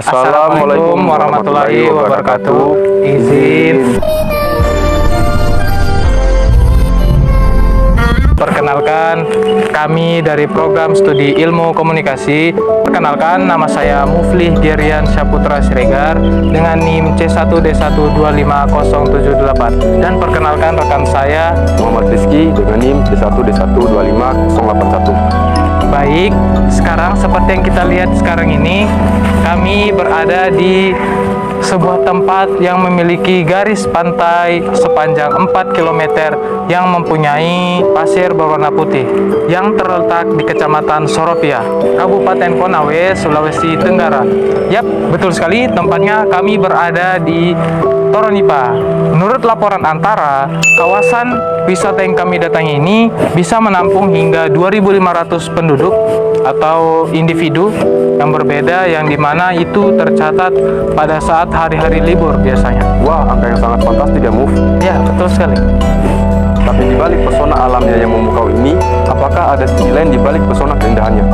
Assalamualaikum warahmatullahi wabarakatuh. Izin. Perkenalkan, kami dari program studi ilmu komunikasi. Perkenalkan, nama saya Muflih Gerian Syaputra Siregar dengan NIM C1D1250078. Dan perkenalkan rekan saya Muhammad Rizky dengan NIM C1D1250081. Baik, sekarang seperti yang kita lihat sekarang ini, kami berada di sebuah tempat yang memiliki garis pantai sepanjang 4 km yang mempunyai pasir berwarna putih yang terletak di Kecamatan Soropia, Kabupaten Konawe, Sulawesi Tenggara. Yap, betul sekali, tempatnya kami berada di Toronipa. Menurut laporan antara, kawasan wisata yang kami datangi ini bisa menampung hingga 2.500 penduduk atau individu yang berbeda, yang dimana itu tercatat pada saat hari-hari libur biasanya. Wah, angka yang sangat fantastis ya, Muf. Ya, betul sekali. Tapi di balik pesona alamnya yang memukau ini, apakah ada sisi lain di balik pesona keindahannya?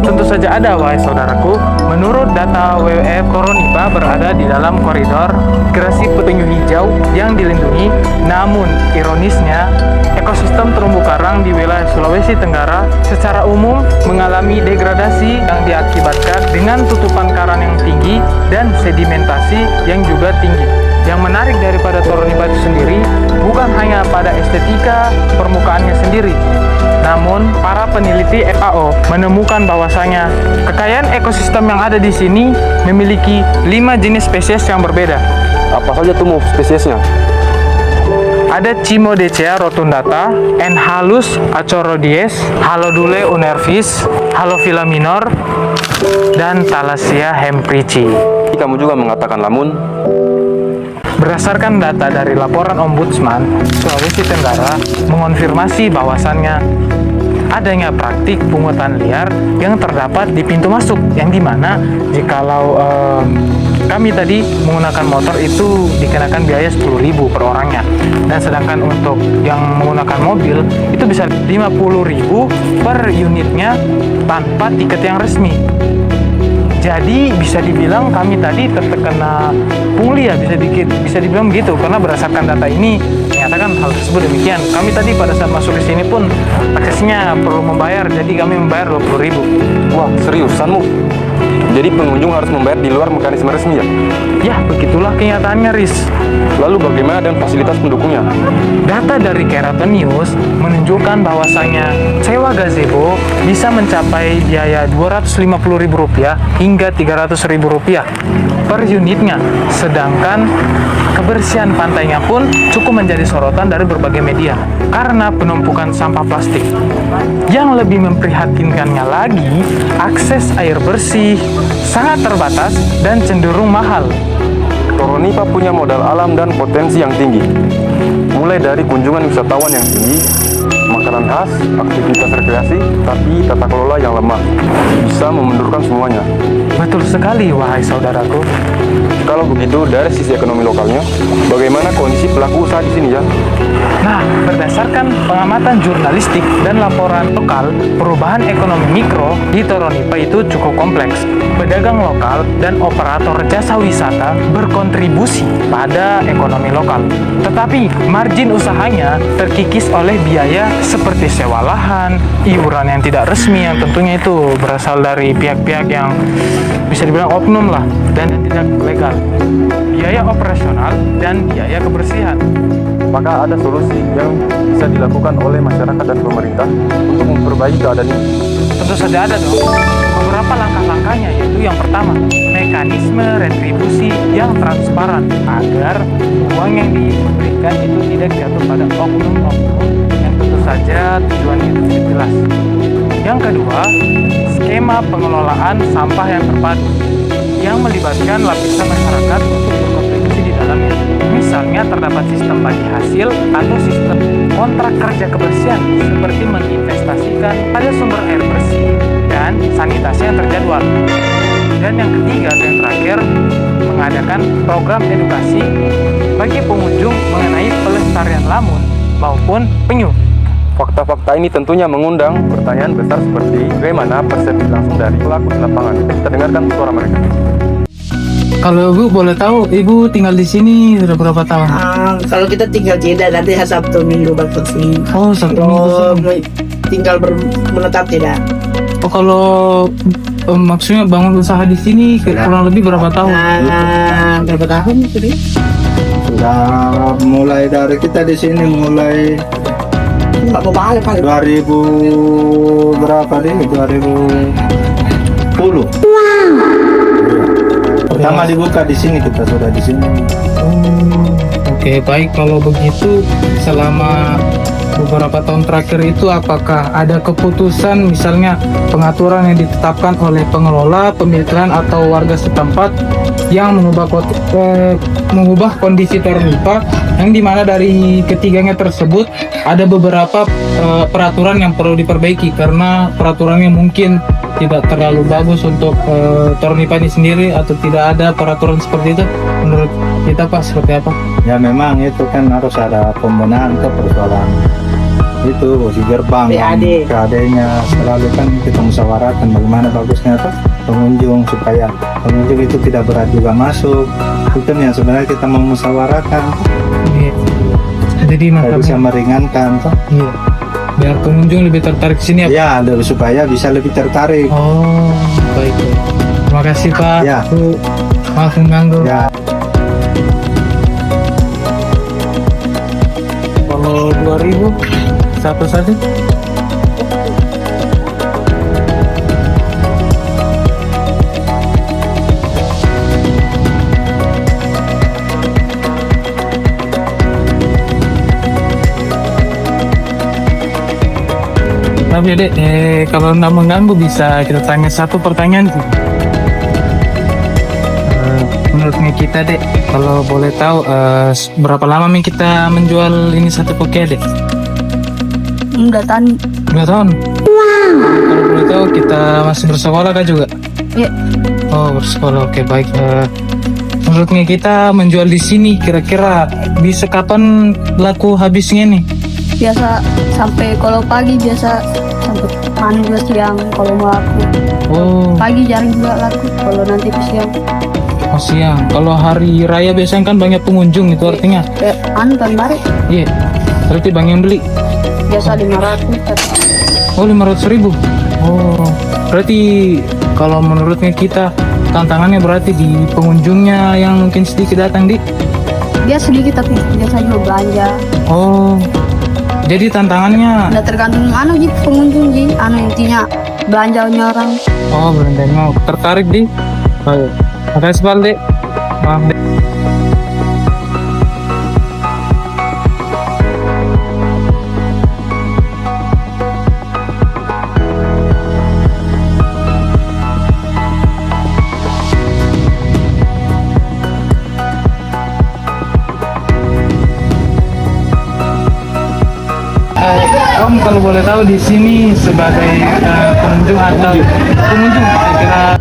Tentu saja ada, wahai saudaraku. Menurut data WWF, Toronipa berada di dalam koridor migrasi penyu hijau yang dilindungi. Namun, ironisnya, ekosistem terumbu karang di wilayah Sulawesi Tenggara secara umum mengalami degradasi yang diakibatkan dengan tutupan karang yang tinggi dan sedimentasi yang juga tinggi. Yang menarik daripada Toronipa itu sendiri bukan hanya pada estetika permukaannya sendiri, namun para peneliti FAO menemukan bahwasanya kekayaan ekosistem yang ada di sini memiliki 5 jenis spesies yang berbeda. Apa saja tuh, Muf, spesiesnya? Ada Cimodecea rotundata, Enhalus acorodies, Halodule unervis, Halophila minor, dan Thalassia hemprici. Kamu juga mengatakan lamun. Berdasarkan data dari laporan Ombudsman Sulawesi Tenggara mengonfirmasi bahwasannya adanya praktik pungutan liar yang terdapat di pintu masuk, yang dimana jikalau kami tadi menggunakan motor itu dikenakan biaya 10.000 per orangnya, dan sedangkan untuk yang menggunakan mobil itu bisa 50.000 per unitnya tanpa tiket yang resmi. Jadi bisa dibilang kami tadi terkena pungli ya, bisa dibilang begitu, karena berdasarkan data ini menyatakan hal tersebut demikian. Kami tadi pada saat masuk di sini pun aksesnya perlu membayar, jadi kami membayar 20.000. Wah, seriusanmu? Jadi pengunjung harus membayar di luar mekanisme resmi ya? Ya, begitulah kenyataannya, Riz. Lalu bagaimana dengan fasilitas pendukungnya? Data dari Keraton News menunjukkan bahwasanya sewa gazebo bisa mencapai biaya Rp250.000 hingga Rp300.000 per unitnya. Sedangkan kebersihan pantainya pun cukup menjadi sorotan dari berbagai media karena penumpukan sampah plastik. Yang lebih memprihatinkannya lagi, akses air bersih sangat terbatas dan cenderung mahal. Toronipa punya modal alam dan potensi yang tinggi. Mulai dari kunjungan wisatawan yang tinggi, makanan khas, aktivitas rekreasi, tapi tata kelola yang lemah bisa memundurkan semuanya. Betul sekali, wahai saudaraku. Kalau begitu, dari sisi ekonomi lokalnya, bagaimana kondisi pelaku usaha di sini ya? Nah, berdasarkan pengamatan jurnalistik dan laporan lokal, perubahan ekonomi mikro di Toronipa itu cukup kompleks. Pedagang lokal dan operator jasa wisata berkontribusi pada ekonomi lokal. Tetapi margin usahanya terkikis oleh biaya seperti sewa lahan, iuran yang tidak resmi yang tentunya itu berasal dari pihak-pihak yang bisa dibilang oknum lah dan tidak legal, biaya operasional dan biaya kebersihan. Maka ada solusi yang bisa dilakukan oleh masyarakat dan pemerintah untuk memperbaiki keadaan ini. Tentu saja ada dong. Beberapa langkah-langkahnya, yaitu yang pertama, mekanisme retribusi yang transparan agar uang yang diberikan itu tidak jatuh pada oknum-oknum yang tentu saja tujuannya itu tidak jelas. Yang kedua, skema pengelolaan sampah yang terpadu yang melibatkan lapisan masyarakat untuk berkontribusi di dalamnya. Misalnya terdapat sistem bagi hasil atau sistem kontrak kerja kebersihan seperti menginvestasikan pada sumber air bersih dan sanitasi yang terjadwal. Dan yang ketiga atau yang terakhir, mengadakan program edukasi bagi pengunjung mengenai pelestarian lamun maupun penyu. Fakta-fakta ini tentunya mengundang pertanyaan besar seperti bagaimana persepsi langsung dari pelaku di lapangan. Kita dengarkan suara mereka. Kalau Ibu boleh tahu, Ibu tinggal di sini sudah berapa tahun? Kalau kita tinggal tidak, nanti Sabtu Minggu bakal sini. Oh, Sabtu Minggu sini. Tinggal menetap tidak. Oh, kalau maksudnya bangun usaha di sini kurang lebih berapa tahun? Berapa tahun itu dia? Sudah mulai dari kita di sini mulai Nggak mau balik kali. 2000 berapa deh? 2010. Pertama dibuka di sini, kita sudah di sini. Oke, baik, kalau begitu selama beberapa tahun terakhir itu apakah ada keputusan misalnya pengaturan yang ditetapkan oleh pengelola, pemikiran atau warga setempat yang mengubah kondisi terlupa yang dimana dari ketiganya tersebut ada beberapa peraturan yang perlu diperbaiki karena peraturannya mungkin tidak terlalu bagus untuk Tornipa ini sendiri atau tidak ada peraturan seperti itu menurut kita Pak seperti apa? Ya memang itu kan harus ada pembenahan ke persoalan itu si gerbang PAD-nya selalu kan kita musyawarahkan bagaimana bagusnya tuh pengunjung supaya pengunjung itu tidak berat juga masuk, itu yang sebenarnya kita mau musyawarahkan. Iya. Jadi Supaya bisa meringankan tuh. Iya. Biar pengunjung lebih tertarik ke sini ya. Ya, supaya bisa lebih tertarik. Oh, baik. Terima kasih Pak. Ya. Maaf mengganggu. Ya. Kalau 2000 satu saja. Tapi Dek, kalau nggak mengganggu bisa kita tanya satu pertanyaan. Menurutnya kita Dek, kalau boleh tahu berapa lama nih kita menjual ini satu poke Dek? Udah tahun. 2 tahun. Kalau boleh tahu kita masih bersekolah kah juga? Iya. Oh, bersekolah. Oke, baik. Menurutnya kita menjual di sini kira-kira bisa kapan laku habisnya nih? Biasa sampai kalau pagi biasa sampai anu juga siang kalau mau laku. Oh, Pagi jarang juga laku kalau nanti ke siang. oh siang. Kalau hari raya biasanya kan banyak pengunjung itu artinya. Anu tahun baru Iya. Berarti banyak yang beli. biasa 500. Oh, 500.000. Oh, berarti kalau menurutnya kita tantangannya berarti di pengunjungnya yang mungkin sedikit datang di. Dia sedikit tapi biasa juga belanja. Oh, jadi tantangannya. Udah tergantung anu gitu pengunjung ji. Anu intinya belanjanya orang. Oh, bener mau tertarik di. Baik. Makasih Pak Dek. Maaf Dek. Om kalau boleh tahu di sini sebagai pengunjung atau pengunjung kira-kira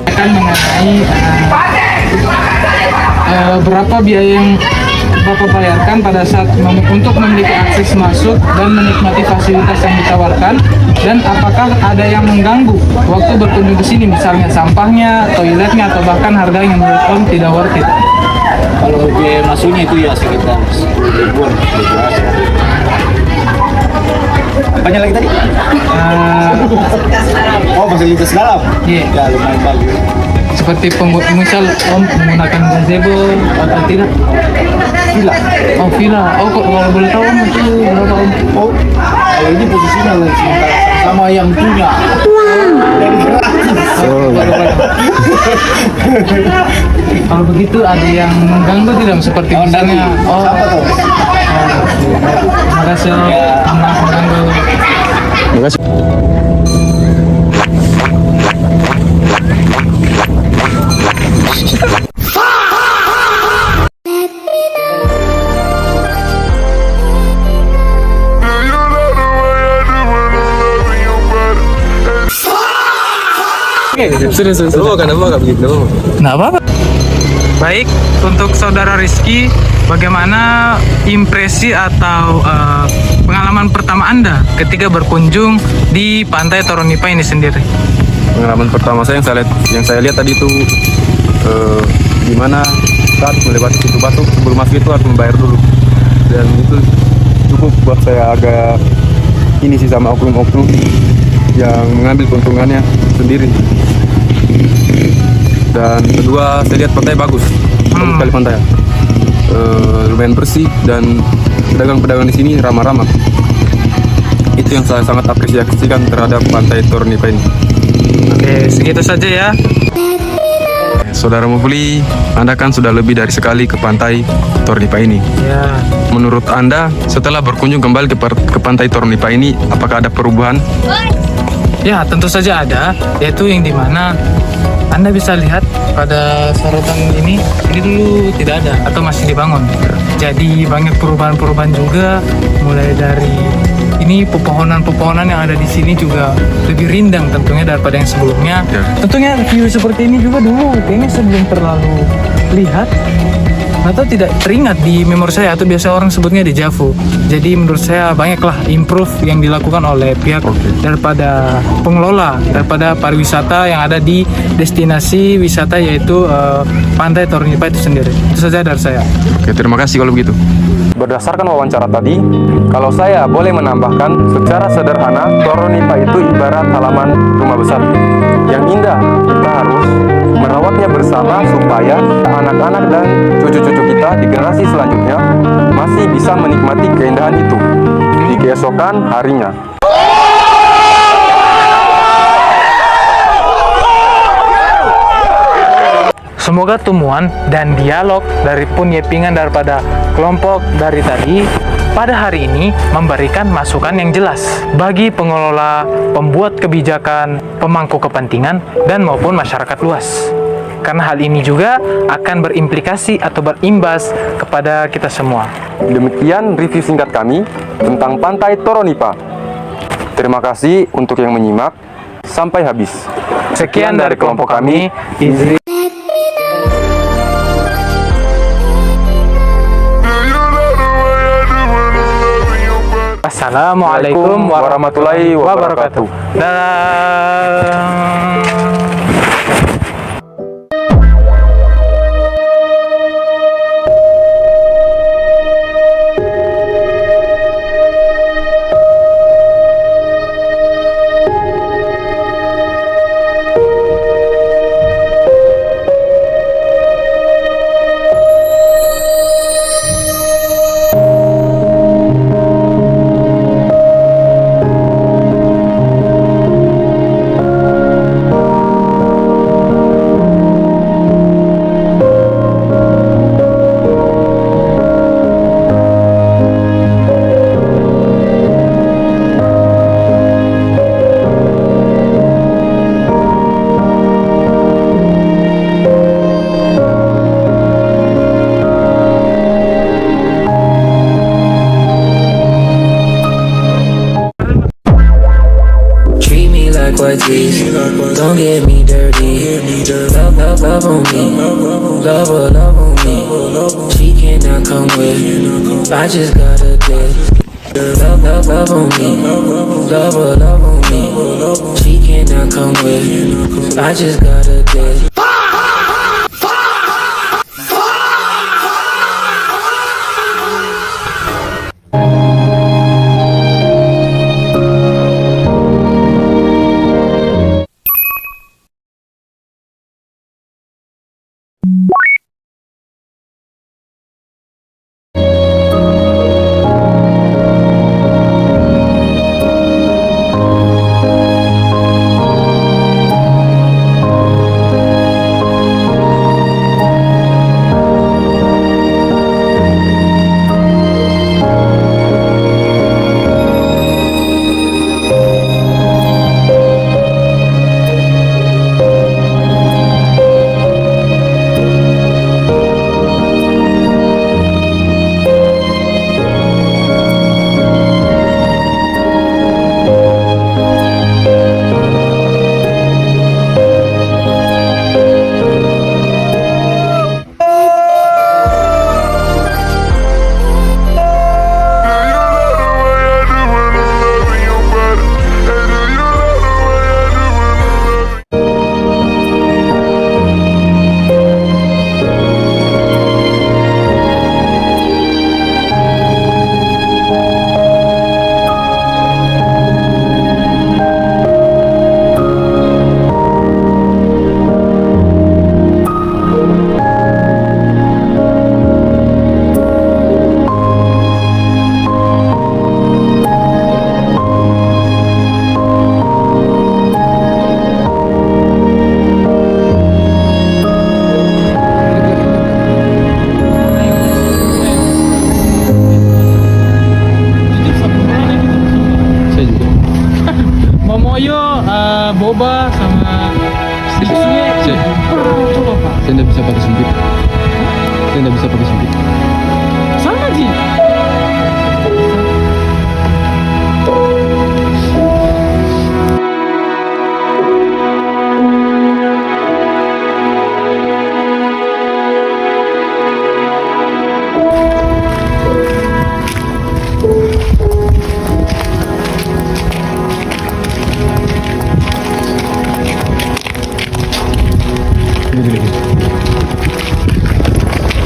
akan mengenai berapa biaya yang Bapak bayarkan pada saat untuk memiliki akses masuk dan menikmati fasilitas yang ditawarkan, dan apakah ada yang mengganggu waktu berkunjung ke sini, misalnya sampahnya, toiletnya, atau bahkan harganya menurut Om tidak worth it? Kalau biaya masuknya itu ya sekitar 10.000-an. Apanya lagi tadi? Oh, fasilitas dalam? Iya. Ya, lumayan bagus. Seperti misal Om menggunakan gazebo atau tidak? Villa. Oh, villa. Oh, kalau boleh tahu Om itu berapa Om? Oh, kalau ini posisinya sementara sama yang punya. Jadi gratis. Kalau begitu ada yang mengganggu tidak seperti misalnya? Oh, Siapa tuh? terima kasih Om. Maaf mengganggu. Terima kasih. Sudah. Nggak apa-apa. Baik, untuk saudara Rizky, bagaimana impresi atau pengalaman pertama Anda ketika berkunjung di Pantai Toronipa ini sendiri? Pengalaman pertama saya yang saya lihat tadi itu di mana saat melewati pintu batu sebelum masuk itu harus membayar dulu, dan itu cukup buat saya agak ini sih sama oknum-oknum yang mengambil keuntungannya sendiri. Dan kedua, saya lihat pantai bagus, bagus sekali pantai, lumayan bersih dan pedagang-pedagang di sini ramah-ramah. Itu yang saya sangat apresiasikan terhadap Pantai Toronipa ini. Oke, segitu saja ya. Saudara Mufli, Anda kan sudah lebih dari sekali ke Pantai Toronipa ini. Ya, Menurut Anda, setelah berkunjung kembali ke Pantai Toronipa ini, apakah ada perubahan? ya tentu saja ada, yaitu yang dimana Anda bisa lihat pada sorotan ini dulu tidak ada atau masih dibangun. Jadi banyak perubahan-perubahan juga, mulai dari ini pepohonan-pepohonan yang ada di sini juga lebih rindang tentunya daripada yang sebelumnya. Ya. Tentunya view seperti ini juga dulu kayaknya sebelum terlalu lihat atau tidak teringat di memori saya, atau biasa orang sebutnya deja vu. Jadi menurut saya banyaklah improve yang dilakukan oleh pihak daripada pengelola daripada pariwisata yang ada di destinasi wisata, yaitu Pantai Toronipa itu sendiri. Itu saja dari saya. Oke, terima kasih kalau begitu. Berdasarkan wawancara tadi, kalau saya boleh menambahkan secara sederhana, Toronipa itu ibarat halaman rumah besar yang indah. Kita harus merawatnya bersama supaya anak-anak dan cucu-cucu kita di generasi selanjutnya masih bisa menikmati keindahan itu di keesokan harinya. Semoga temuan dan dialog dari penyepingan daripada kelompok dari tadi pada hari ini memberikan masukan yang jelas bagi pengelola, pembuat kebijakan, pemangku kepentingan, dan maupun masyarakat luas. Karena hal ini juga akan berimplikasi atau berimbas kepada kita semua. Demikian review singkat kami tentang Pantai Toronipa. Terima kasih untuk yang menyimak sampai habis. Sekian dari kelompok kami. Assalamualaikum warahmatullahi wabarakatuh. Like this, don't get me dirty. Love on me, love on me. She cannot come with, I just gotta get. Love on me, love on me. She cannot come with, I just gotta get. Momoyo, boba sama Sisue. Coba Pak. Saya tidak bisa pakai sempit. Saya tidak bisa pakai sempit. Sama Ji.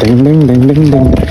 Deng deng deng deng deng.